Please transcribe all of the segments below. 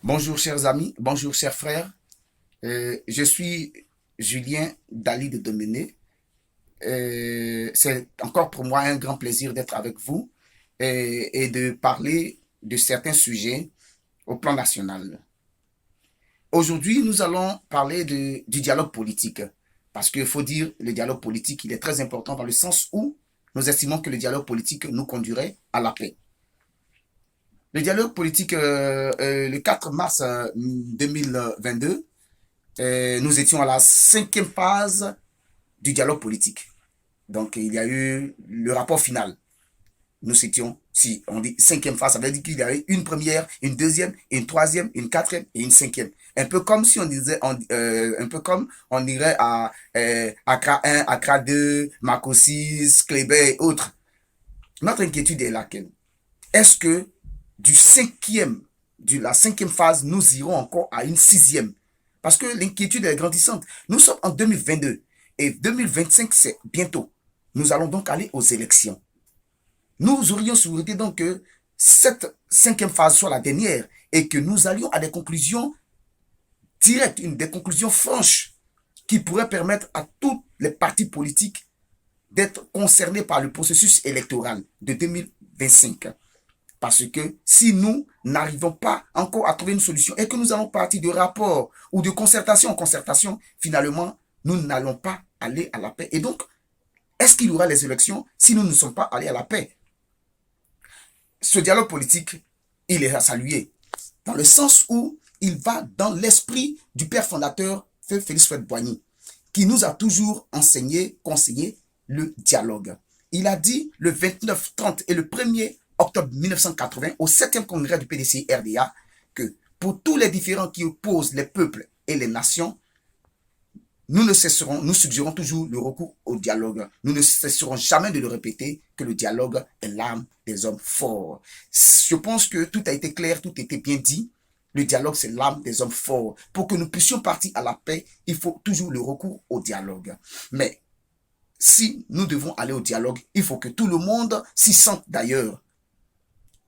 Bonjour chers amis, bonjour chers frères. Je suis Julien Dali de Domené. C'est encore pour moi un grand plaisir d'être avec vous et de parler de certains sujets au plan national. Aujourd'hui, nous allons parler du dialogue politique. Parce qu'il faut dire, le dialogue politique, il est très important dans le sens où nous estimons que le dialogue politique nous conduirait à la paix. Le dialogue politique, le 4 mars 2022, nous étions à la cinquième phase du dialogue politique. Donc, il y a eu le rapport final. Nous étions, si on dit cinquième phase, ça veut dire qu'il y avait une première, une deuxième, une troisième, une quatrième et une cinquième. Un peu comme si on disait, un peu comme on irait à Accra 1, Accra 2, Mako 6, Kléber et autres. Notre inquiétude est laquelle? Est-ce que de la cinquième phase, nous irons encore à une sixième? Parce que l'inquiétude est grandissante. Nous sommes en 2022 et 2025, c'est bientôt. Nous allons donc aller aux élections. Nous aurions souhaité donc que cette cinquième phase soit la dernière et que nous allions à des conclusions directes, des conclusions franches qui pourraient permettre à tous les partis politiques d'être concernés par le processus électoral de 2025. Parce que si nous n'arrivons pas encore à trouver une solution et que nous allons partir de rapport ou de concertation en concertation, finalement, nous n'allons pas aller à la paix. Et donc, est-ce qu'il y aura les élections si nous ne sommes pas allés à la paix? Ce dialogue politique, il est à saluer, dans le sens où il va dans l'esprit du père fondateur, Félix Houphouët-Boigny, qui nous a toujours enseigné, conseillé le dialogue. Il a dit le 29, 30 et le 1er octobre 1980 au 7e congrès du PDC-RDA que pour tous les différends qui opposent les peuples et les nations, nous suggérons toujours le recours au dialogue. Nous ne cesserons jamais de le répéter que le dialogue est l'arme des hommes forts. Je pense que tout a été clair, tout a été bien dit. Le dialogue, c'est l'arme des hommes forts. Pour que nous puissions partir à la paix, il faut toujours le recours au dialogue. Mais si nous devons aller au dialogue, il faut que tout le monde s'y sente d'ailleurs.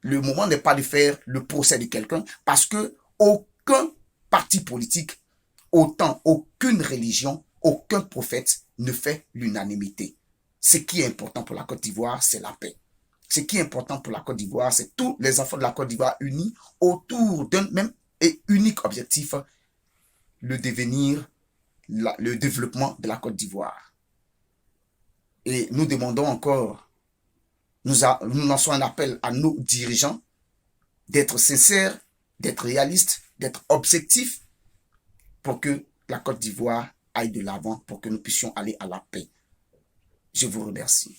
Le moment n'est pas de faire le procès de quelqu'un parce que aucun parti politique, autant aucune religion, aucun prophète ne fait l'unanimité. Ce qui est important pour la Côte d'Ivoire, c'est la paix. Ce qui est important pour la Côte d'Ivoire, c'est tous les enfants de la Côte d'Ivoire unis autour d'un même et unique objectif, le devenir, le développement de la Côte d'Ivoire. Et nous demandons encore, nous lançons un appel à nos dirigeants d'être sincères, d'être réalistes, d'être objectifs pour que la Côte d'Ivoire aille de l'avant, pour que nous puissions aller à la paix. Je vous remercie.